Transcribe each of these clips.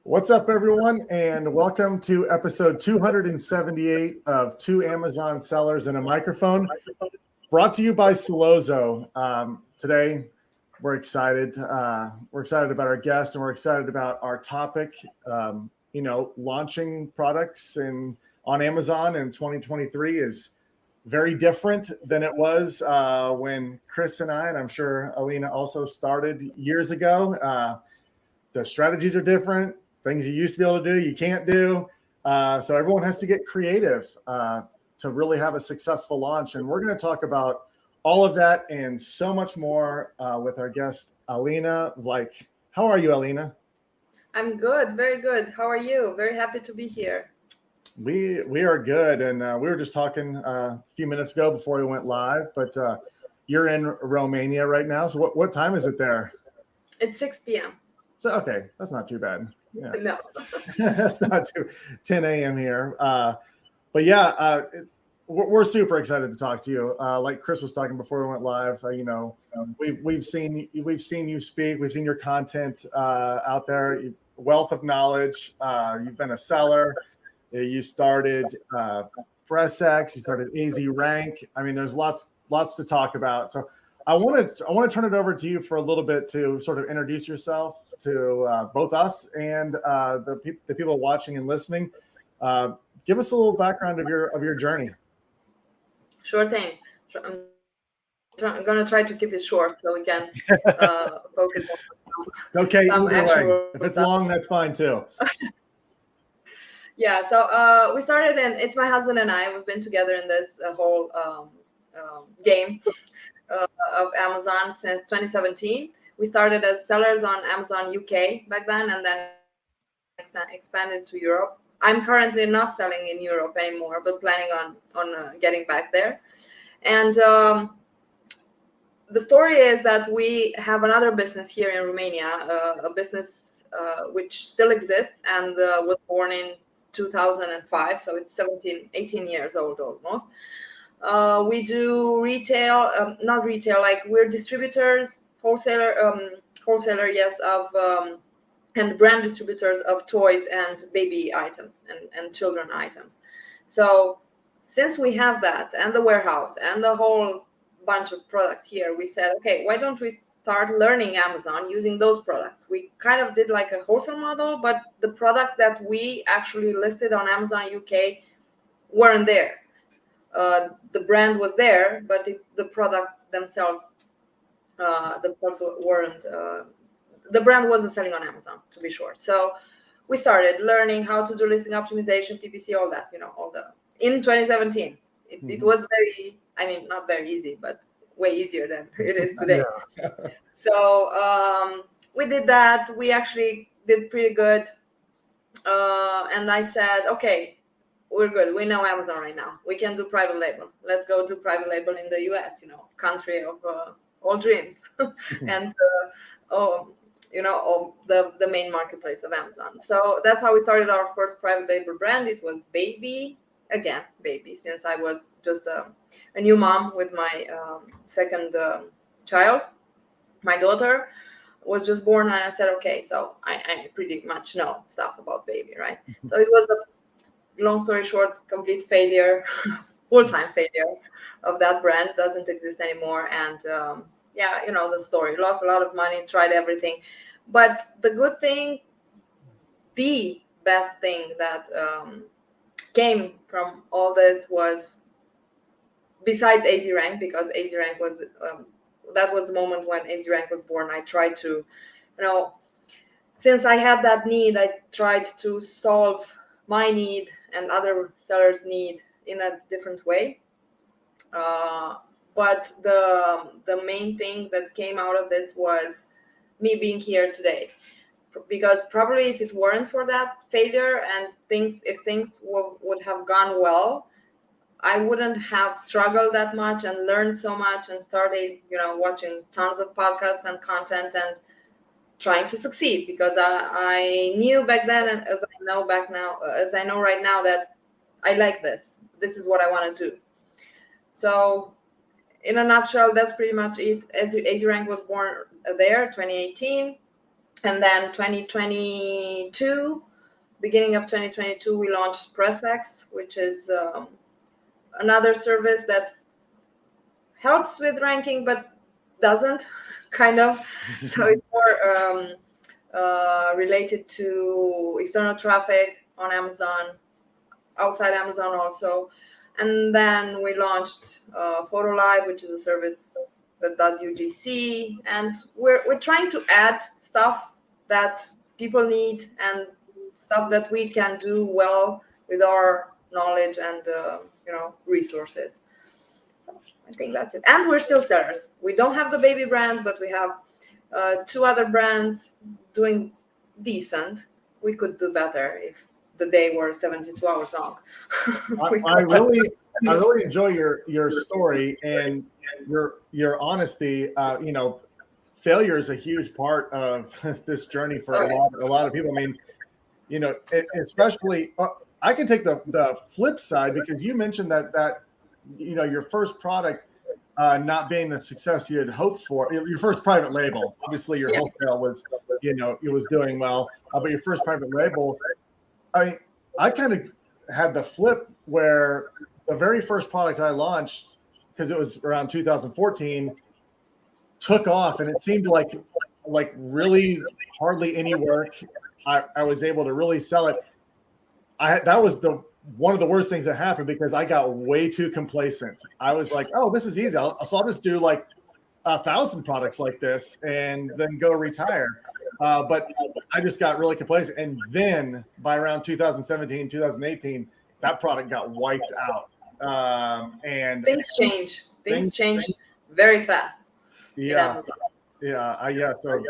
What's up, everyone, and welcome to episode 278 of Two Amazon Sellers and a Microphone, brought to you by Celozo. Today, we're excited. We're excited about our guest, and we're excited about our topic. Launching products on Amazon in 2023 is very different than it was when Chris and I, and I'm sure Alina also started years ago. The strategies are different. Things you used to be able to do, you can't do. So everyone has to get creative to really have a successful launch. And we're going to talk about all of that and so much more with our guest, Alina Vlaic. How are you, Alina? I'm good, very good. How are you? Very happy to be here. We are good. And we were just talking a few minutes ago before we went live, but you're in Romania right now. So what time is it there? It's 6 p.m. So, okay, that's not too bad. Yeah. No. That's not too 10 a.m. here. But yeah, we're super excited to talk to you. Like Chris was talking before we went live, we've seen you speak. We've seen your content out there, wealth of knowledge. You've been a seller. You started PressX. You started AZ Rank. I mean, there's lots to talk about. So I want to turn it over to you for a little bit to sort of introduce yourself to both us and the people watching and listening. Give us a little background of your journey. Sure thing. I'm going to try to keep it short so we can focus on okay, either way. If it's long, that's fine too. Yeah, so we started, and it's my husband and I. We've been together in this whole game of Amazon since 2017. We started as sellers on Amazon UK back then, and then expanded to Europe. I'm currently not selling in Europe anymore, but planning on getting back there. And the story is that we have another business here in Romania, a business which still exists and was born in 2005, so it's 18 years old almost. We do retail, not retail, like we're distributors, wholesaler, yes, of and brand distributors of toys and baby items and children items. So since we have that and the warehouse and the whole bunch of products here, we said, okay, why don't we start learning Amazon using those products? We kind of did like a wholesale model, but the products that we actually listed on Amazon UK weren't there. The brand was there, but the product themselves, the products weren't. The brand wasn't selling on Amazon, to be short. So we started learning how to do listing optimization, PPC, all that. In 2017. It was not very easy, but way easier than it is today. Yeah. So we did that. We actually did pretty good. And I said, okay, we're good. We know Amazon right now. We can do private label. Let's go do private label in the US, country of all dreams. And the main marketplace of Amazon. So that's how we started our first private label brand. It was Baby, since I was just a new mom with my second child. My daughter was just born, and I said, okay, so I pretty much know stuff about Baby, right? So it was a long story short, complete failure, full-time failure of that brand. Doesn't exist anymore. And the story, lost a lot of money, tried everything. But the good thing, the best thing that came from all this was, besides AZ Rank, because AZ Rank was that was the moment when AZ Rank was born. I tried to, since I had that need, I tried to solve my need and other sellers' need in a different way. But the main thing that came out of this was me being here today, because probably if it weren't for that failure and if things would have gone well, I wouldn't have struggled that much and learned so much and started, watching tons of podcasts and content and trying to succeed, because I knew back then, and as I know right now, that I like this. This is what I want to do. So in a nutshell, that's pretty much it. AZ Rank was born there, 2018. And then 2022, beginning of 2022, we launched PressX, which is another service that helps with ranking, but doesn't, kind of. So it's more related to external traffic on Amazon, outside Amazon also. And then we launched Fotolive, which is a service that does UGC. And we're trying to add stuff that people need and stuff that we can do well with our knowledge and resources. So I think that's it. And we're still sellers. We don't have the baby brand, but we have 2 other brands doing decent. We could do better if the day were 72 hours long. I really enjoy your story and your honesty. Failure is a huge part of this journey for a lot of people. I mean, especially I can take the flip side, because you mentioned that your first product not being the success you had hoped for. Your first private label, obviously your wholesale was, it was doing well, but your first private label, I kind of had the flip where the very first product I launched, because it was around 2014, took off, and it seemed like really hardly any work. I was able to really sell it. That was one of the worst things that happened, because I got way too complacent. I was like, oh, this is easy. I'll just do like 1,000 products like this and then go retire. But I just got really complacent. And then by around 2017, 2018, that product got wiped out. And things change. Things change very fast. Yeah. Yeah. So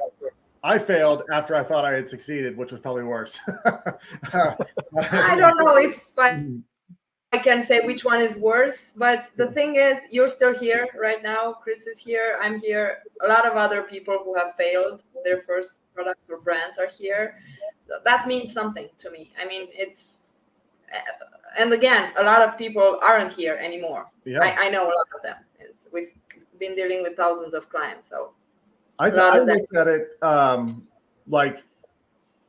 I failed after I thought I had succeeded, which was probably worse. I don't know if I can say which one is worse, but the thing is, you're still here right now. Chris is here. I'm here. A lot of other people who have failed their first products or brands are here. So that means something to me. I mean, and again, a lot of people aren't here anymore. Yeah. I know a lot of them. We've been dealing with thousands of clients. So I looked at it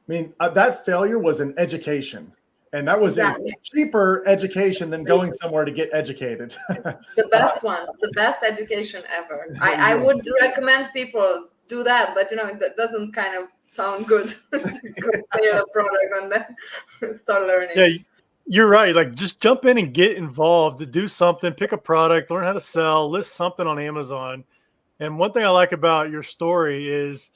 that failure was an education. And that was a cheaper education than going somewhere to get educated. The best one, the best education ever. I would recommend people do that, but that doesn't kind of sound good to fail a product and then start learning. Yeah, you're right. Like, just jump in and get involved, to do something, pick a product, learn how to sell, list something on Amazon. And one thing I like about your story is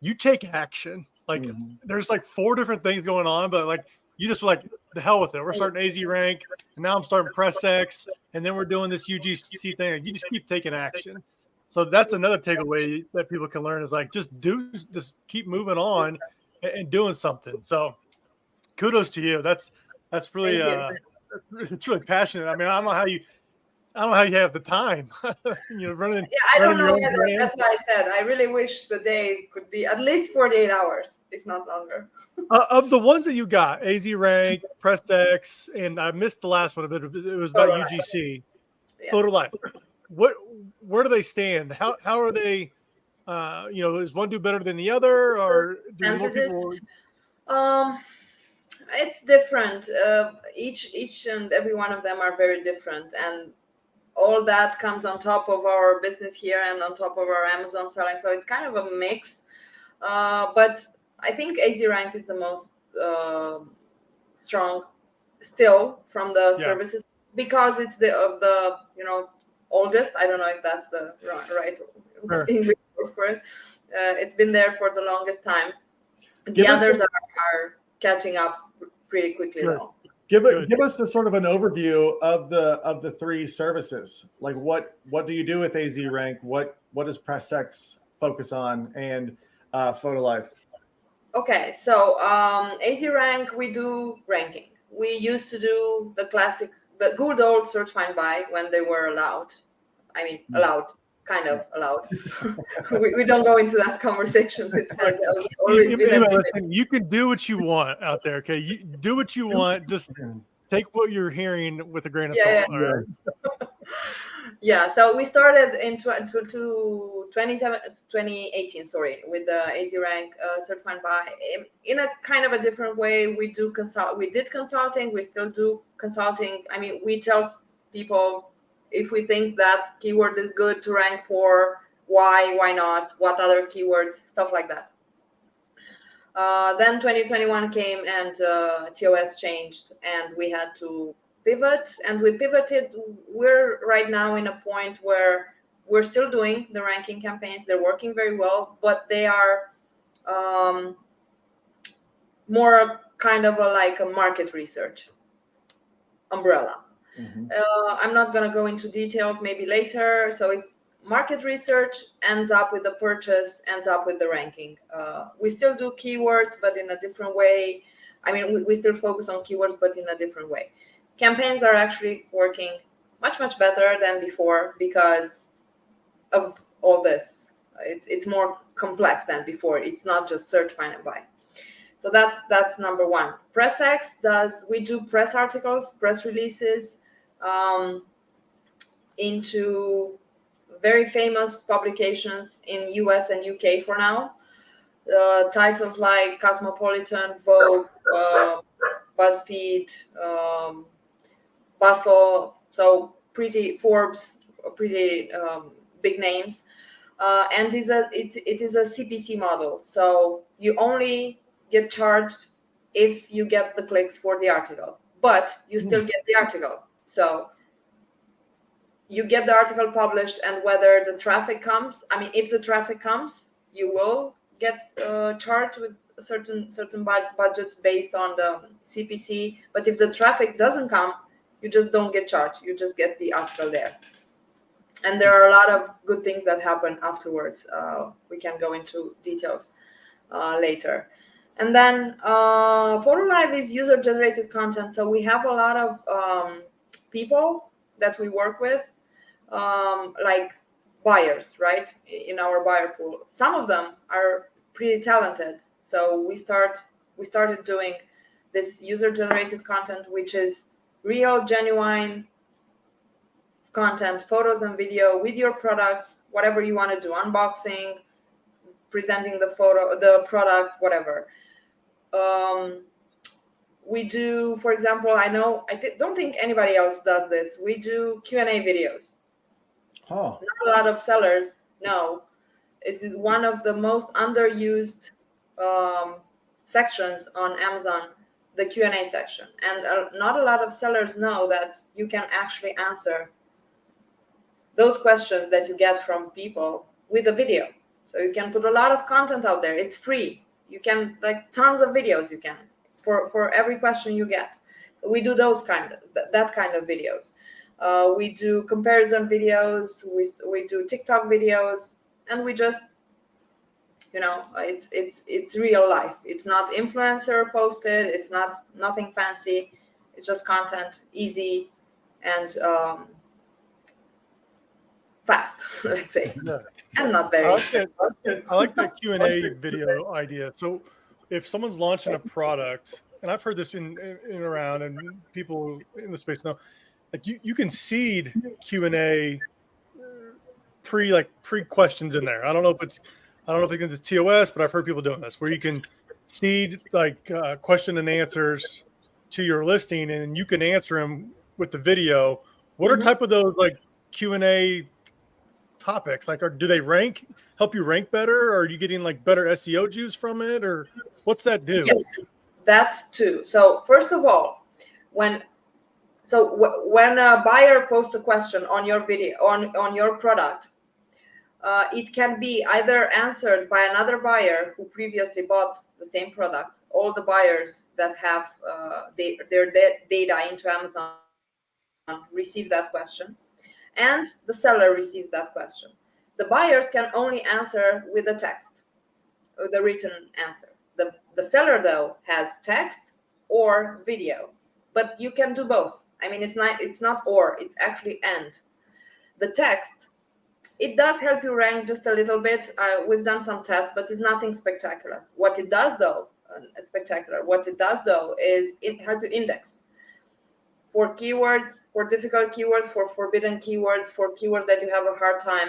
you take action. Like, there's like 4 different things going on, but like, you just were like, the hell with it. We're starting AZ Rank, and now I'm starting PressX, and then we're doing this UGC thing. You just keep taking action. So that's another takeaway that people can learn, is like, just keep moving on and doing something. So kudos to you. That's really it's really passionate. I mean, I don't know how you have the time. Running. Yeah, I don't know either. That's why I said I really wish the day could be at least 48 hours, if not longer. Of the ones that you got, AZ Rank, PressX, and I missed the last one, but it was about UGC. Yes. Fotolive. Where do they stand? How are they? Does one do better than the other, or do more people? It's different. Each and every one of them are very different, and all that comes on top of our business here and on top of our Amazon selling. So it's kind of a mix. But I think AZ Rank is the most strong still from the services, because it's the oldest. I don't know if that's the right English word for it. It's been there for the longest time. The others are catching up pretty quickly though. Give us the sort of an overview of the 3 services. Like, what do you do with AZ Rank? What does PressX focus on, and Fotolive? Okay, so AZ Rank, we do ranking. We used to do the good old SearchFindBuy when they were allowed. I mean, kind of allowed. we don't go into that conversation. It's you can do what you want out there, okay? You do what you want. Just take what you're hearing with a grain of salt. Yeah. All right? Yeah, so we started in 2012 2018, sorry, with the AZRank SearchFindBuy in a kind of a different way. We did consulting, we still do consulting. I mean, we tell people if we think that keyword is good to rank for, why not, what other keywords, stuff like that. Then 2021 came and TOS changed and we had to pivot, and we pivoted. We're right now in a point where we're still doing the ranking campaigns. They're working very well, but they are more kind of like a market research umbrella. I'm not going to go into details, maybe later. So it's market research ends up with the purchase, ends up with the ranking. We still do keywords, but in a different way. I mean, we still focus on keywords, but in a different way. Campaigns are actually working much, much better than before because of all this. It's more complex than before. It's not just search, find, and buy. So that's number one. PressX we do press articles, press releases into very famous publications in US and UK for now. Titles like Cosmopolitan, Vogue, BuzzFeed, Bustle, so pretty Forbes, pretty big names. And it is a CPC model. So you only get charged if you get the clicks for the article, but you still get the article. So you get the article published, and whether the traffic comes, I mean, if the traffic comes, you will get charged with certain budgets based on the CPC. But if the traffic doesn't come, you just don't get charged. You just get the article there. And there are a lot of good things that happen afterwards. We can go into details later. And then Fotolive is user-generated content. So we have a lot of people that we work with, like buyers, right, in our buyer pool. Some of them are pretty talented. So we started doing this user-generated content, which is real, genuine content, photos and video with your products, whatever you want to do, unboxing, presenting the product, whatever. We do, for example, I don't think anybody else does this. We do Q&A videos. Oh. Not a lot of sellers know. It is one of the most underused sections on Amazon, the Q&A section. And not a lot of sellers know that you can actually answer those questions that you get from people with a video. So you can put a lot of content out there. It's free. You can, like, tons of videos you can for every question you get. We do that kind of videos. We do comparison videos. We do TikTok videos, and we just, it's real life. It's not influencer posted. It's nothing fancy. It's just content, easy and fast, let's say. Yeah. And not very. I like that Q&A video idea. So if someone's launching a product, and I've heard this in around, and people in the space know, like you can seed Q&A pre questions in there. I don't know if it's TOS, but I've heard people doing this where you can seed like question and answers to your listing, and you can answer them with the video. What are type of those like Q&A topics? Like, do they help you rank better? Or are you getting like better SEO juice from it, or what's that do? Yes, that's too. So first of all, when a buyer posts a question on your video, on your product, it can be either answered by another buyer who previously bought the same product. All the buyers that have their data into Amazon receive that question, and the seller receives that question. The buyers can only answer with the text, the written answer. The seller, though, has text or video, but you can do both. I mean, it's not or, it's actually and. The text, it does help you rank just a little bit. We've done some tests, but it's nothing spectacular. What it does, though, is it helps you index for keywords, for difficult keywords, for forbidden keywords, for keywords that you have a hard time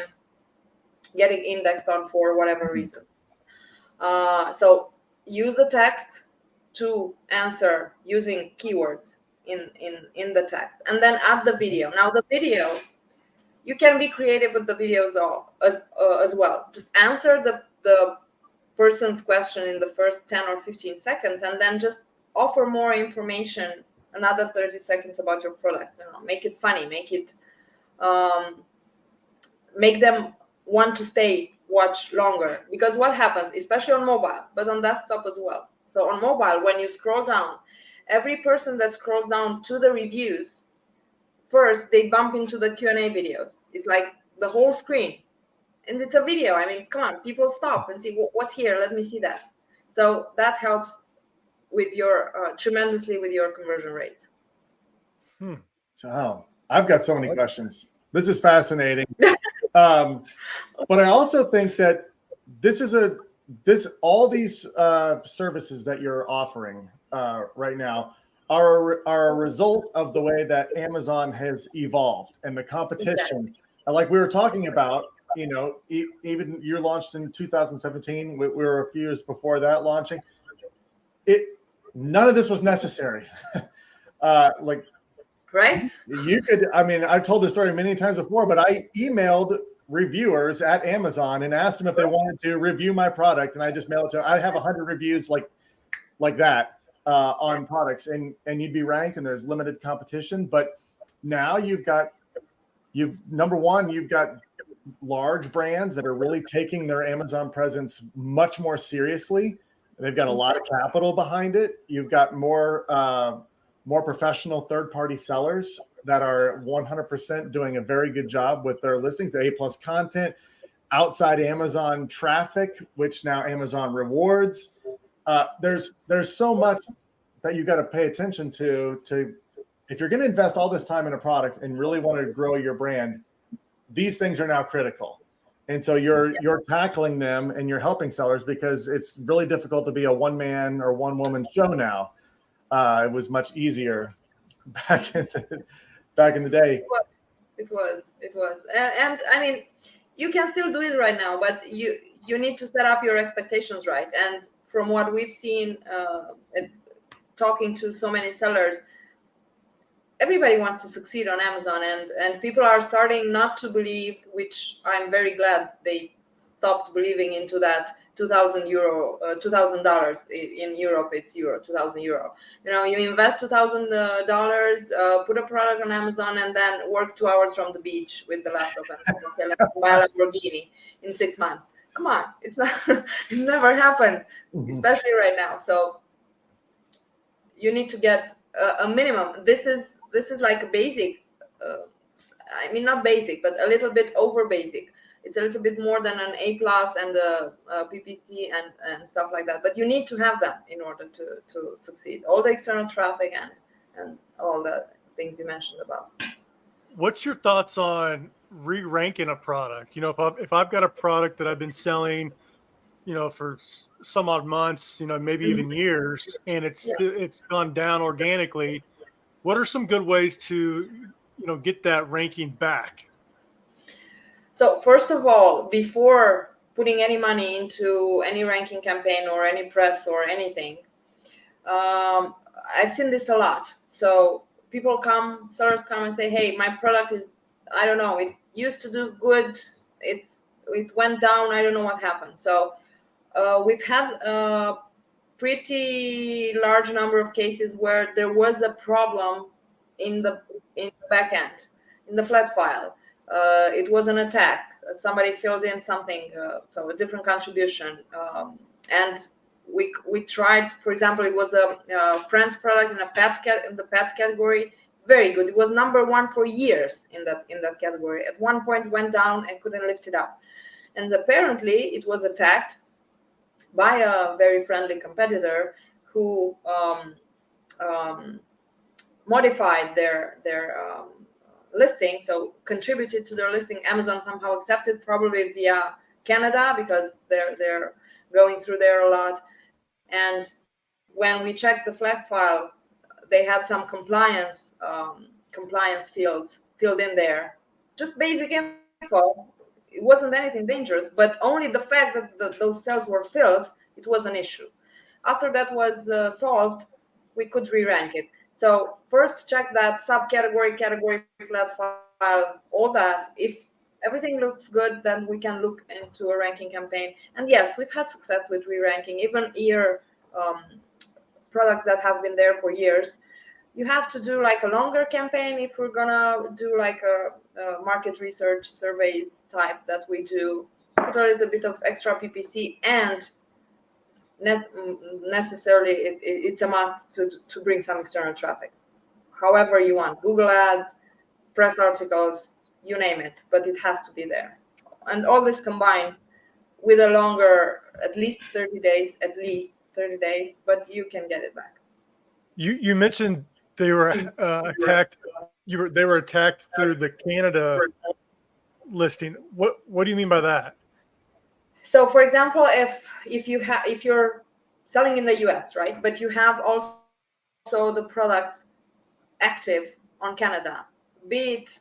getting indexed on for whatever reasons. So use the text to answer using keywords in the text, and then add the video. Now the video, you can be creative with the videos as well. Just answer the person's question in the first 10 or 15 seconds, and then just offer more information, another 30 seconds about your product. Make it funny, make them want to stay, watch longer. Because what happens, especially on mobile, but on desktop as well. So on mobile, when you scroll down, every person that scrolls down to the reviews, first they bump into the Q&A videos. It's like the whole screen. And it's a video. I mean, come on, people stop and see what's here. Let me see that. So that helps with your tremendously with your conversion rates. Oh, I've got so many questions. This is fascinating. But I also think that all these services that you're offering right now are a result of the way that Amazon has evolved and the competition. Exactly. Like we were talking about, even you launched in 2017. We were a few years before that launching. None of this was necessary. Right? You could, I've told this story many times before, but I emailed reviewers at Amazon and asked them if they wanted to review my product, and I just mailed it to. I have 100 reviews like that on products, and you'd be ranked, and there's limited competition. But now you've got large brands that are really taking their Amazon presence much more seriously. They've got a lot of capital behind it. You've got more professional third-party sellers that are 100% doing a very good job with their listings, A+ content, outside Amazon traffic, which now Amazon rewards. There's so much that you've got to pay attention to if you're going to invest all this time in a product and really want to grow your brand. These things are now critical. And so you're tackling them and you're helping sellers, because it's really difficult to be a one-man or one-woman show now. It was much easier back in the day. It was. And I mean, you can still do it right now, but you need to set up your expectations right. And from what we've seen, talking to so many sellers, everybody wants to succeed on Amazon, and people are starting not to believe, which I'm very glad they stopped believing into that $2,000 in Europe. It's euro, 2,000 euro. You invest $2,000, put a product on Amazon, and then work 2 hours from the beach with the laptop and buy a Lamborghini in 6 months. Come on, it's not. It never happened, especially right now. So you need to get a minimum. This is like a basic. Not basic, but a little bit over basic. It's a little bit more than an A+ and a PPC and stuff like that. But you need to have them in order to succeed. All the external traffic and all the things you mentioned about. What's your thoughts on re-ranking a product? If I've got a product that I've been selling, for some odd months, maybe even years, and it's gone down organically, what are some good ways to, get that ranking back? So first of all, before putting any money into any ranking campaign or any press or anything, I've seen this a lot. So sellers come and say, hey, my product is, I don't know, it used to do good. It went down. I don't know what happened. So we've had a pretty large number of cases where there was a problem in the back end, in the flat file. It was an attack. Somebody filled in something, so a different contribution. And we tried, for example, it was a Friends product in the pet category. Very good. It was number one for years in that category. At one point went down and couldn't lift it up. And apparently it was attacked by a very friendly competitor who modified their listing, so contributed to their listing. Amazon somehow accepted, probably via Canada, because they're going through there a lot. And when we checked the flag file, they had some compliance fields filled in there, just basic info. it wasn't anything dangerous, but only the fact that those cells were filled, it was an issue. After that was solved, we could re-rank it. So first check that subcategory, category, flat file, all that. If everything looks good, then we can look into a ranking campaign. And yes, we've had success with re-ranking, even products that have been there for years. You have to do like a longer campaign if we're gonna do like a market research surveys type that we do. Put a little bit of extra PPC, and necessarily it's a must to bring some external traffic. However you want, Google Ads, press articles, you name it, but it has to be there. And all this combined with a longer, at least 30 days, but you can get it back. You mentioned they were attacked. They were attacked through the Canada listing. What do you mean by that? So, for example, if you're selling in the US, right, but you have also the products active on Canada, be it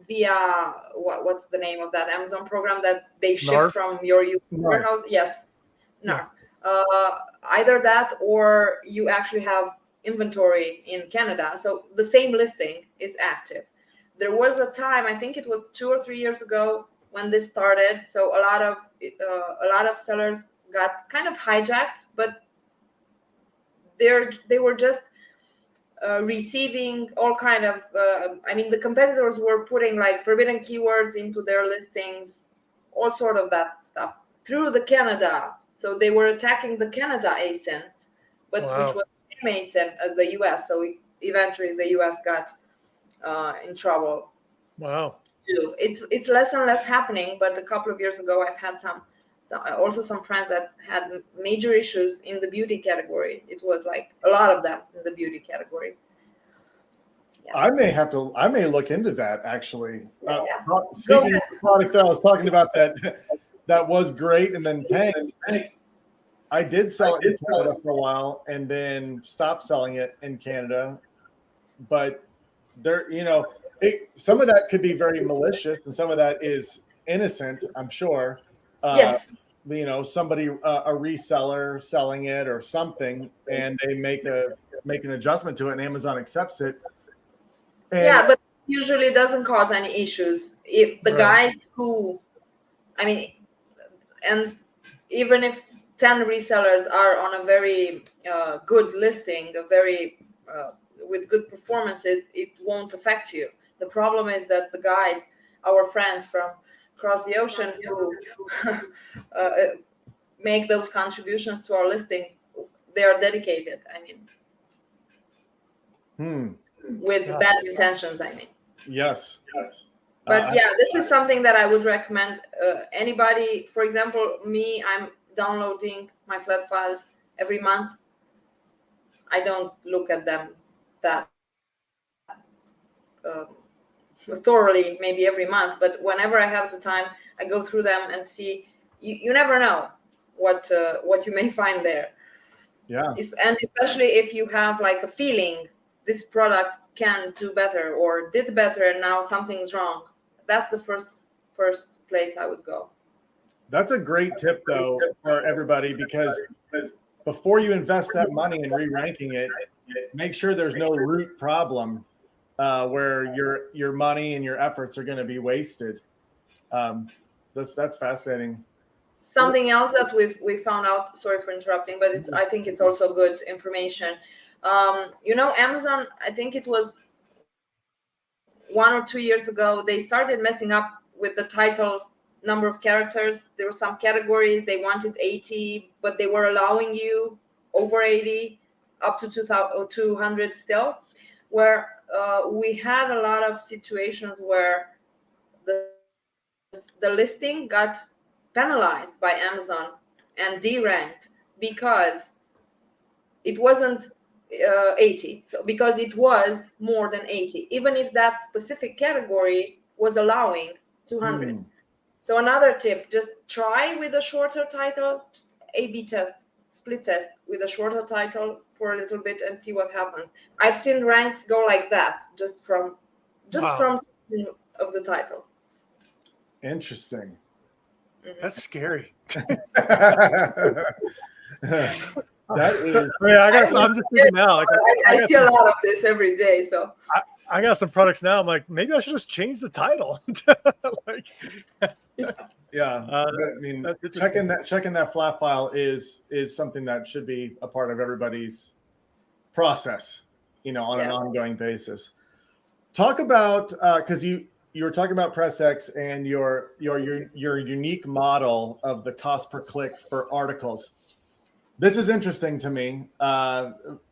via what's the name of that Amazon program that they ship from your warehouse? Yes, no. Either that, or you actually have inventory in Canada, so the same listing is active. There was a time, I think it was 2 or 3 years ago, when this started. So a lot of sellers got kind of hijacked, but they were just receiving all kind of. I mean, the competitors were putting like forbidden keywords into their listings, all sort of that stuff through the Canada. So they were attacking the Canada ASIN, but which was the same ASIN as the US. So eventually the US got in trouble. Wow. Too. It's less and less happening, but a couple of years ago I've had some friends that had major issues in the beauty category. It was like a lot of them in the beauty category. Yeah. I may look into that actually. Speaking of the product that I was talking about that was great and then tanked. I did sell it in Canada for a while and then stopped selling it in Canada, but there, some of that could be very malicious and some of that is innocent, I'm sure. Yes. Somebody, a reseller selling it or something, and they make an adjustment to it and Amazon accepts it. And but usually it doesn't cause any issues. If the guys who, and even if 10 resellers are on a very good listing, with good performances, it won't affect you. The problem is that the guys, our friends from across the ocean who make those contributions to our listings, they are dedicated, with bad intentions, Yes. But this is something that I would recommend anybody. For example, me, I'm downloading my flat files every month. I don't look at them that thoroughly, maybe every month, but whenever I have the time, I go through them and see. You never know what you may find there. Yeah. And especially if you have like a feeling this product can do better or did better and now something's wrong. That's the first place I would go. That's a great tip though for everybody, because before you invest that money in re-ranking it, make sure there's no root problem where your money and your efforts are going to be wasted. That's fascinating. Something else that we found out, sorry for interrupting, but I think it's also good information. Amazon, I think it was 1 or 2 years ago, they started messing up with the title number of characters. There were some categories they wanted 80, but they were allowing you over 80, up to 200 still, where we had a lot of situations where the listing got penalized by Amazon and deranked because it wasn't 80. So because it was more than 80, even if that specific category was allowing 200. So another tip, just try with a shorter title, just A/B test, split test with a shorter title for a little bit and see what happens. I've seen ranks go like that just from of the title. Interesting. That's scary. That is. I'm just thinking now. Like, I see a lot of this every day. So I got some products now. I'm like, maybe I should just change the title. Like, yeah. I mean, checking that flat file is something that should be a part of everybody's process, on an ongoing basis. Talk about because you were talking about PressX and your unique model of the cost per click for articles. This is interesting to me,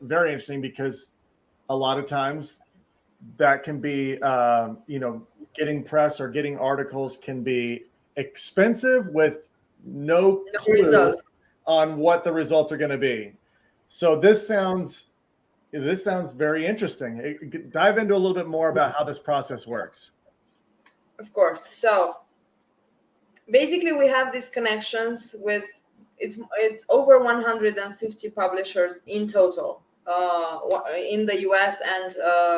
very interesting, because a lot of times that can be, getting press or getting articles can be expensive with no clue results on what the results are going to be. So this sounds very interesting. Dive into a little bit more about how this process works. Of course. So basically, we have these connections with it's over 150 publishers in total in the US and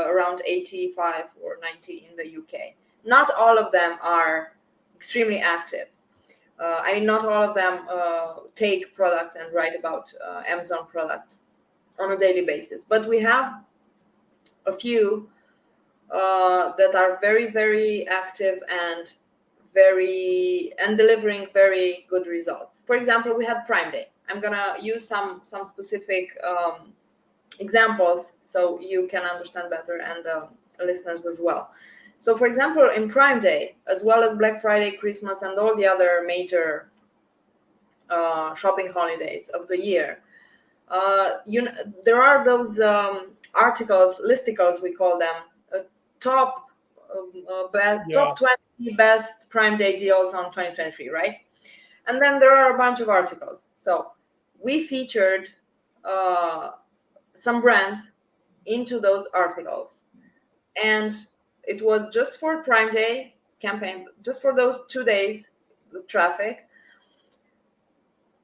around 85 or 90 in the UK. Not all of them are extremely active. I mean, not all of them take products and write about Amazon products on a daily basis, but we have a few that are very, very active and delivering very good results. For example, we had Prime Day. I'm gonna use some specific examples so you can understand better, and listeners as well. So, for example, in Prime Day, as well as Black Friday, Christmas, and all the other major shopping holidays of the year, there are those articles, listicles, we call them, top 20 best Prime Day deals on 2023, right? And then there are a bunch of articles. So we featured some brands into those articles, and it was just for Prime Day campaign, just for those 2 days, the traffic.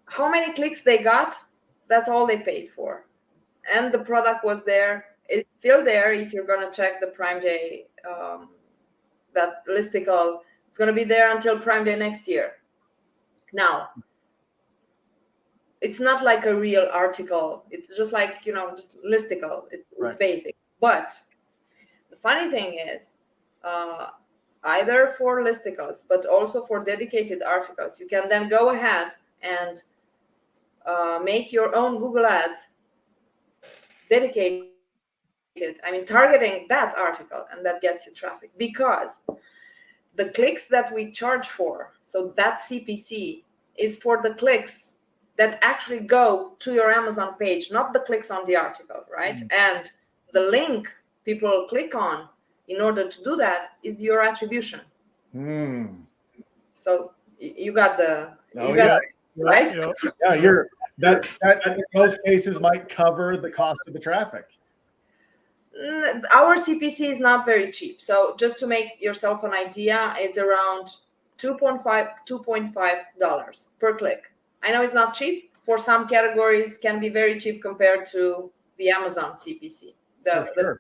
How many clicks they got, that's all they paid for. And the product was there. It's still there. If you're going to check the Prime Day, that listicle, it's going to be there until Prime Day next year. Now, it's not like a real article. It's just like, just listicle. It's basic. But the funny thing is, either for listicles, but also for dedicated articles, you can then go ahead and make your own Google Ads dedicated, targeting that article, and that gets you traffic, because the clicks that we charge for, so that CPC is for the clicks that actually go to your Amazon page, not the clicks on the article, right? And the link people click on in order to do that is your attribution. So you got right? Yeah, that in most cases might cover the cost of the traffic. Our CPC is not very cheap. So just to make yourself an idea, it's around $2.5 per click. I know it's not cheap. For some categories, can be very cheap compared to the Amazon CPC, the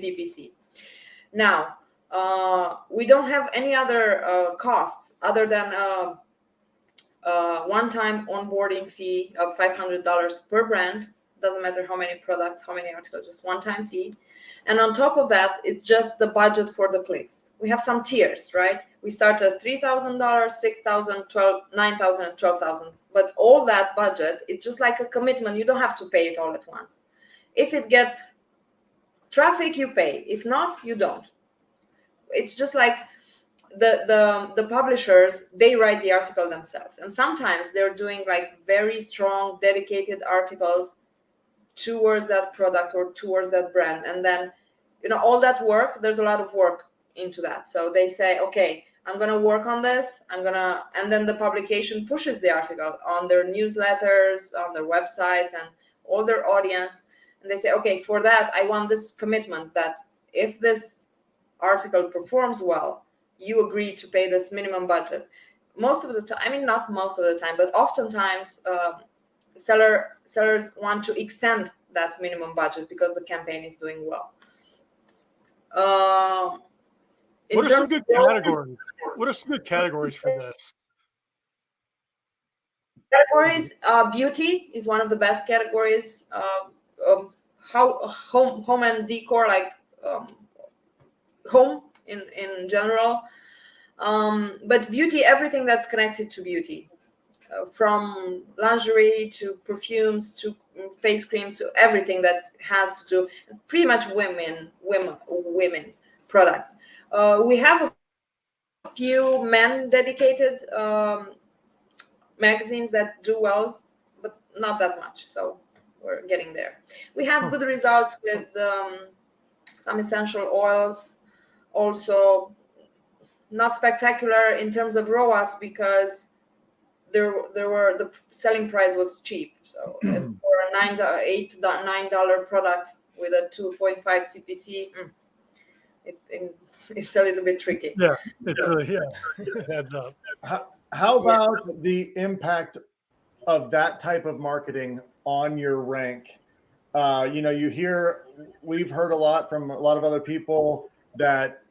PPC. Now, we don't have any other costs other than one-time onboarding fee of $500 per brand. Doesn't matter how many products, how many articles, just one-time fee. And on top of that, it's just the budget for the clicks. We have some tiers, right? We start at $3,000, $6,000, $9,000, and $12,000. But all that budget, it's just like a commitment. You don't have to pay it all at once. If it gets traffic, you pay. If not, you don't. It's just like the publishers, they write the article themselves. And sometimes they're doing like very strong, dedicated articles towards that product or towards that brand. And then, all that work, there's a lot of work into that. So they say, okay, I'm going to work on this. And then the publication pushes the article on their newsletters, on their websites, and all their audience. And they say, okay, for that, I want this commitment that if this article performs well, you agree to pay this minimum budget. Most of the time, not most of the time, but oftentimes sellers want to extend that minimum budget because the campaign is doing well. What are some good categories? What are some good categories for this? Categories, beauty is one of the best categories. How home and decor, like home in general. But beauty, everything that's connected to beauty, from lingerie to perfumes to face creams to everything that has to do, pretty much women products. We have a few men dedicated magazines that do well, but not that much. So we're getting there. We have good results with some essential oils. Also, not spectacular in terms of ROAS because there were the selling price was cheap. So for a $9 product with a 2.5 CPC, it's a little bit tricky. Yeah, it adds up. How about the impact of that type of marketing on your rank? We've heard a lot from a lot of other people that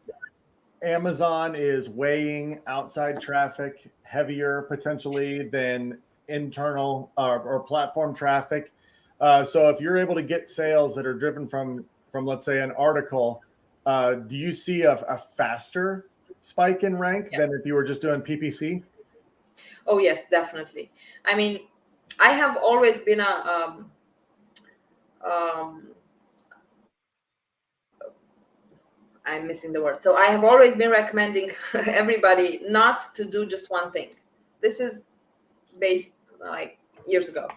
Amazon is weighing outside traffic heavier potentially than internal or platform traffic. So if you're able to get sales that are driven from let's say an article, do you see a faster spike in rank than if you were just doing PPC? Oh yes, definitely. I mean, I have always been I'm missing the word. So I have always been recommending everybody not to do just one thing. This is based like years ago.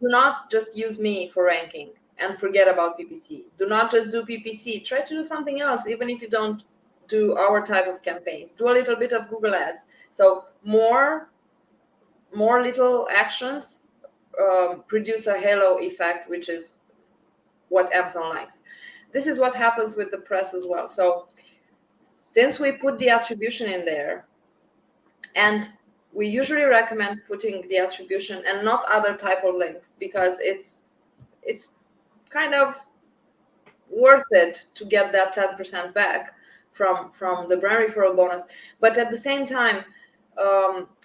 Do not just use me for ranking and forget about PPC. Do not just do PPC. Try to do something else, even if you don't do our type of campaigns. Do a little bit of Google Ads. So more little actions produce a halo effect, which is what Amazon likes. This is what happens with the press as well. So since we put the attribution in there, and we usually recommend putting the attribution and not other type of links, because it's kind of worth it to get that 10% back from the brand referral bonus. But at the same time,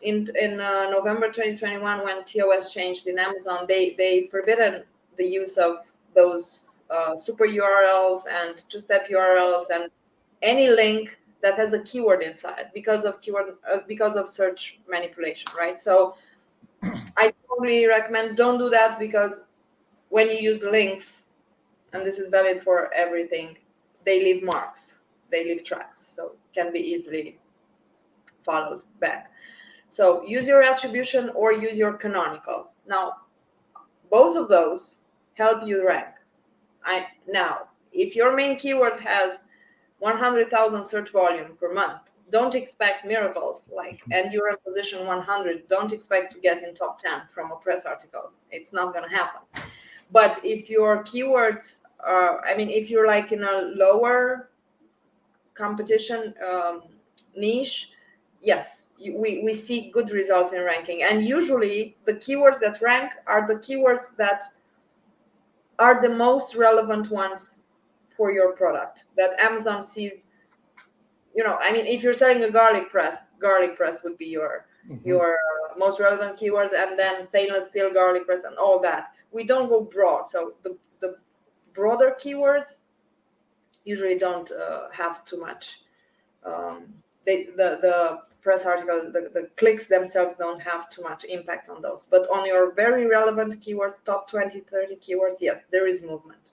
in November 2021, when TOS changed in Amazon, they forbidden the use of those super URLs and two-step URLs and any link that has a keyword inside because of search manipulation, right? So I totally recommend don't do that, because when you use links, and this is valid for everything, they leave marks, they leave tracks, so can be easily followed back. So use your attribution or use your canonical. Now, both of those help you rank. Now, if your main keyword has 100,000 search volume per month, don't expect miracles. And you're in position 100, don't expect to get in top 10 from a press article. It's not going to happen. But if your keywords are, if you're like in a lower competition niche, yes, we see good results in ranking. And usually the keywords that rank are the keywords that are the most relevant ones for your product, that Amazon sees. If you're selling a garlic press would be your most relevant keywords, and then stainless steel garlic press and all that. We don't go broad. So the broader keywords usually don't have too much. The press articles, the clicks themselves don't have too much impact on those. But on your very relevant keyword, top 20, 30 keywords, yes, there is movement.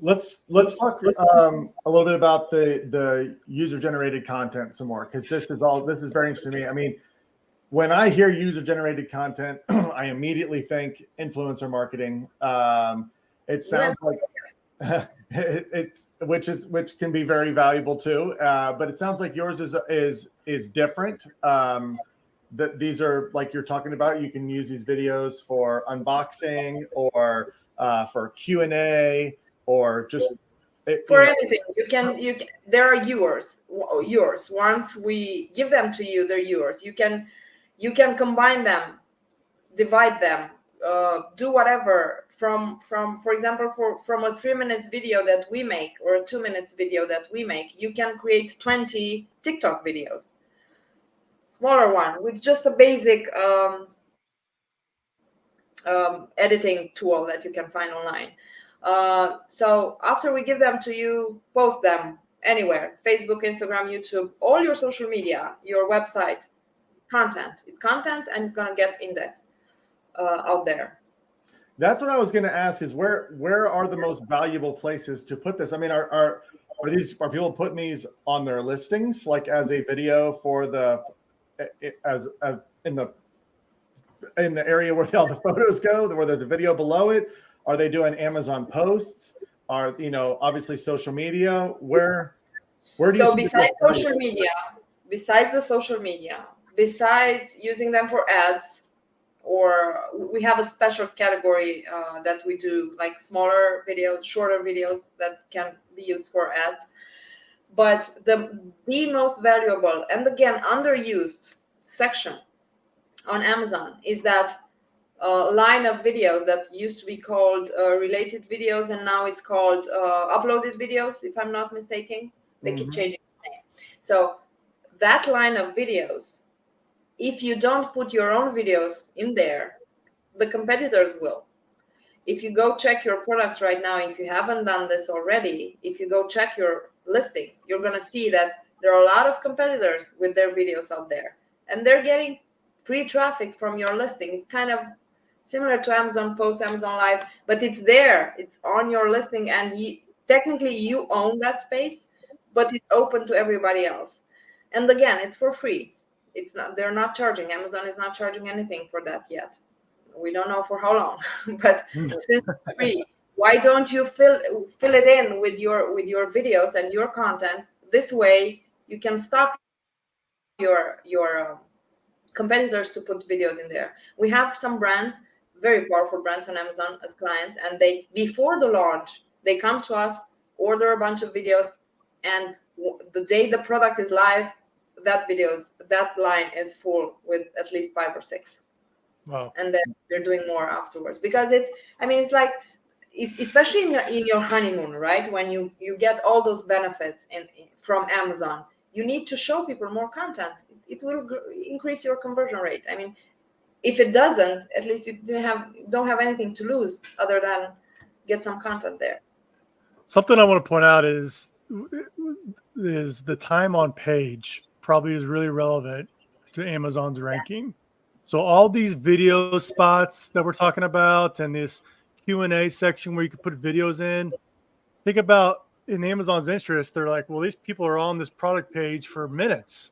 Let's talk a little bit about the user-generated content some more, because this is very interesting to me. When I hear user-generated content, I immediately think influencer marketing. It sounds like which can be very valuable too. But it sounds like yours is different. That these are, like you're talking about, you can use these videos for unboxing or for Q&A. Or just for anything. You can there are yours. Once we give them to you, they're yours. You can combine them, divide them, do whatever from for example, from a 3 minutes video that we make or a 2 minutes video that we make, you can create 20 TikTok videos, smaller one, with just a basic editing tool that you can find online. So after we give them to you, post them anywhere: Facebook, Instagram, YouTube, all your social media, your website. Content. It's content, and it's gonna get indexed out there. That's what I was going to ask: is where are the most valuable places to put this? I mean, are people putting these on their listings, like as a video for the as in the area where all the photos go, where there's a video below it? Are they doing Amazon posts? Are, you know, obviously social media? Where do you so see besides social media, besides using them for ads, or we have a special category that we do, like smaller videos, shorter videos that can be used for ads. But the most valuable and again underused section on Amazon is that line of videos that used to be called related videos, and now it's called uploaded videos, if I'm not mistaken. They keep changing the name. So that line of videos, if you don't put your own videos in there, the competitors will. If you go check your products right now, if you haven't done this already, if you go check your listings, you're going to see that there are a lot of competitors with their videos out there, and they're getting free traffic from your listing. It's kind of similar to Amazon Post, Amazon Live, but it's there. It's on your listing, and technically you own that space, but it's open to everybody else. And again, it's for free. It's not, they're not charging. Amazon is not charging anything for that yet. We don't know for how long, but since it's free, why don't you fill it in with your videos and your content? This way you can stop your competitors to put videos in there. We have some brands, very powerful brands on Amazon as clients, and they, before the launch, they come to us, order a bunch of videos, and the day the product is live, that line is full with at least 5 or 6. Wow. And then they're doing more afterwards, because it's like, especially in your honeymoon, right? When you get all those benefits from Amazon, you need to show people more content. It will increase your conversion rate. I mean, if it doesn't, at least you don't have anything to lose other than get some content there. Something I want to point out is the time on page probably is really relevant to Amazon's ranking. So all these video spots that we're talking about, and this Q&A section where you can put videos in, think about, in Amazon's interest, they're like, well, these people are on this product page for minutes.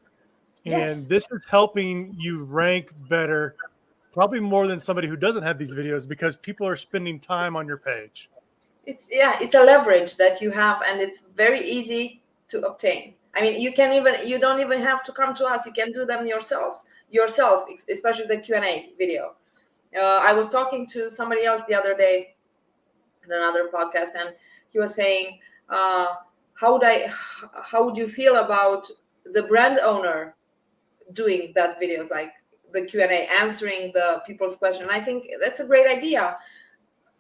Yes. And this is helping you rank better, probably more than somebody who doesn't have these videos, because people are spending time on your page. It's a leverage that you have, and it's very easy to obtain. I mean, you don't even have to come to us. You can do them yourself, especially the Q&A video. I was talking to somebody else the other day in another podcast, and he was saying, how would you feel about the brand owner doing that videos, like the Q&A, answering the people's question? I think that's a great idea.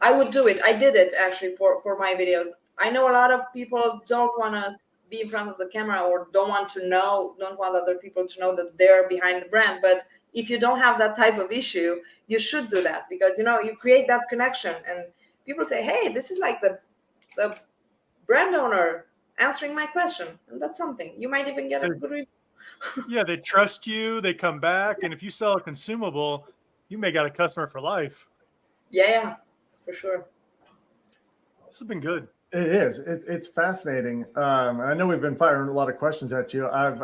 I would do it. I did it actually for my videos. I know a lot of people don't want to be in front of the camera, or don't want other people to know that they're behind the brand. But if you don't have that type of issue, you should do that, because you create that connection, and people say, hey, this is like the brand owner answering my question, and that's something. You might even get a good review. Yeah, they trust you, they come back, and if you sell a consumable, you may got a customer for life. Yeah, for sure. This has been good. It is. It's fascinating. I know we've been firing a lot of questions at you. I've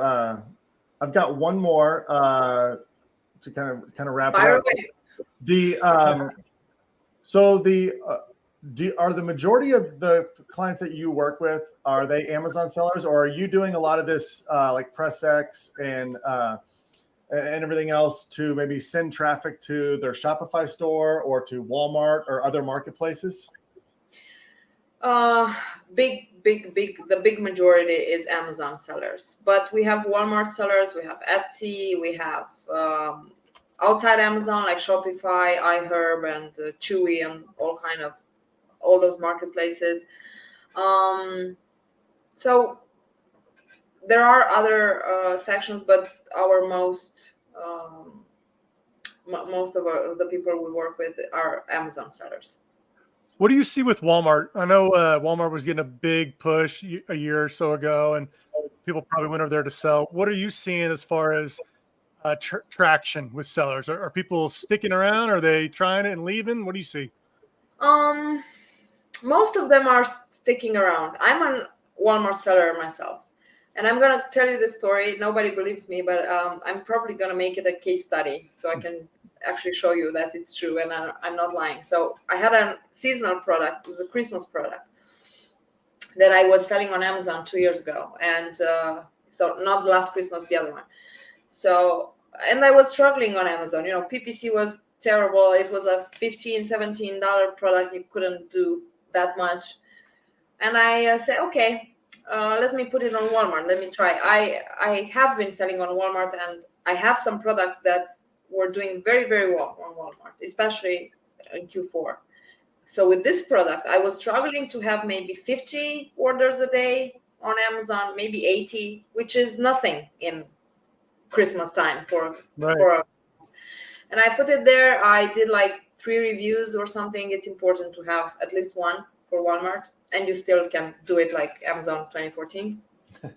got one more to kind of wrap it up. Are the majority of the clients that you work with, are they Amazon sellers, or are you doing a lot of this like PressX and everything else to maybe send traffic to their Shopify store or to Walmart or other marketplaces? The big majority is Amazon sellers, but we have Walmart sellers, we have Etsy, we have outside Amazon, like Shopify, iHerb, and Chewy, and all those marketplaces. So there are other sections, but our most of the people we work with are Amazon sellers. What do you see with Walmart? I know Walmart was getting a big push a year or so ago, and people probably went over there to sell. What are you seeing as far as traction with sellers? Are people sticking around? Are they trying it and leaving? What do you see? Most of them are sticking around. I'm a Walmart seller myself, and I'm gonna tell you this story. Nobody believes me, but I'm probably gonna make it a case study so I can actually show you that it's true and I'm not lying. So I had a seasonal product. It was a Christmas product that I was selling on Amazon 2 years ago, and so not last Christmas, the other one. So, and I was struggling on Amazon. PPC was terrible. It was a $15, $17 product. You couldn't do that much. And I said, okay, let me put it on Walmart. Let me try. I have been selling on Walmart, and I have some products that were doing very, very well on Walmart, especially in Q4. So with this product, I was struggling to have maybe 50 orders a day on Amazon, maybe 80, which is nothing in Christmas time for and I put it there. I did like 3 reviews or something. It's important to have at least one for Walmart, and you still can do it like Amazon 2014.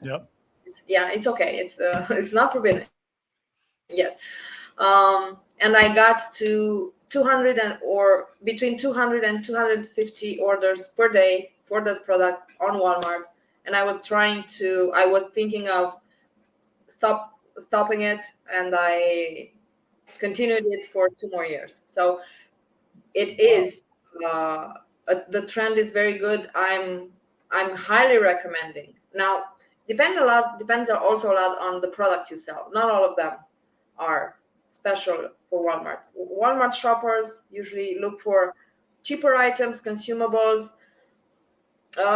Yep. It's okay. It's not forbidden yet. And I got to 200 or between 200 and 250 orders per day for that product on Walmart. And I was thinking of stopping it, and I continued it for 2 more years. So it is, the trend is very good. I'm highly recommending. Now, depends also a lot on the products you sell. Not all of them are special for Walmart. Walmart shoppers usually look for cheaper items, consumables,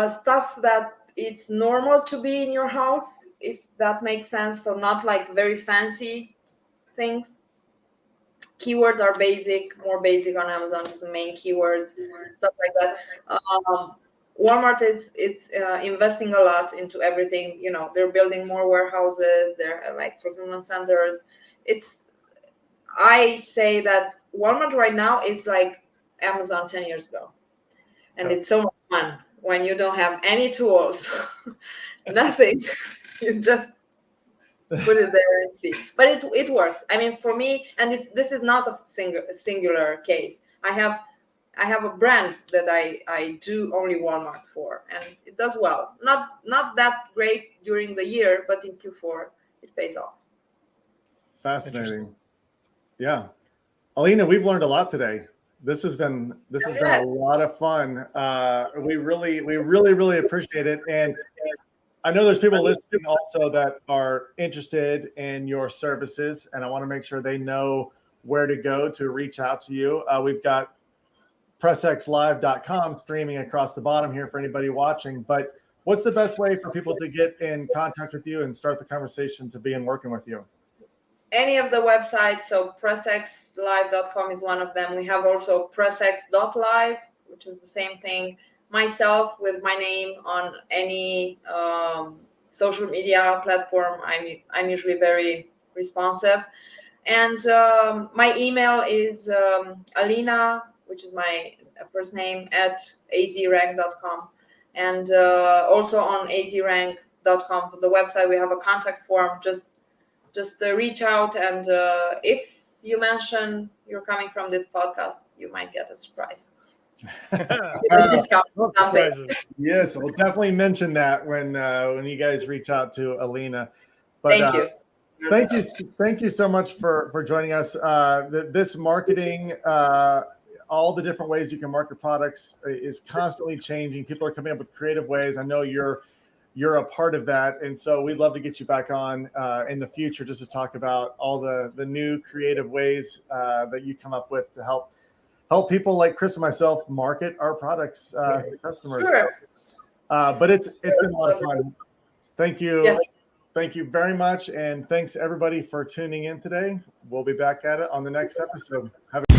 stuff that it's normal to be in your house, if that makes sense. So not like very fancy things. Keywords are more basic on Amazon, just the main keywords, stuff like that. Walmart is investing a lot into everything. They're building more warehouses. They're like fulfillment centers. I say that Walmart right now is like Amazon 10 years ago. And It's so much fun when you don't have any tools, nothing. You just put it there and see. But it works. I mean, for me, and this is not a singular case. I have a brand that I do only Walmart for, and it does well. Not that great during the year, but in Q4 it pays off. Fascinating. Yeah. Alina, we've learned a lot today. This has been a lot of fun. We really appreciate it. And I know there's people listening also that are interested in your services, and I want to make sure they know where to go to reach out to you. We've got PressXLive.com streaming across the bottom here for anybody watching. But what's the best way for people to get in contact with you and start the conversation to begin working with you? Any of the websites. So PressXLive.com is one of them. We have also PressX.live, which is the same thing. Myself with my name on any social media platform. I'm usually very responsive. And my email is Alina, which is my first name, at azrank.com. And also on azrank.com, the website, we have a contact form. Just reach out, and if you mention you're coming from this podcast, you might get a surprise. Yes, we'll definitely mention that when you guys reach out to Alina. But, thank you so much for joining us. This marketing, all the different ways you can market products is constantly changing. People are coming up with creative ways. I know you're a part of that. And so we'd love to get you back on in the future just to talk about all the new creative ways that you come up with to help people like Chris and myself market our products to customers. Sure. But it's been a lot of fun. Thank you. Yes. Thank you very much. And thanks everybody for tuning in today. We'll be back at it on the next episode. Have a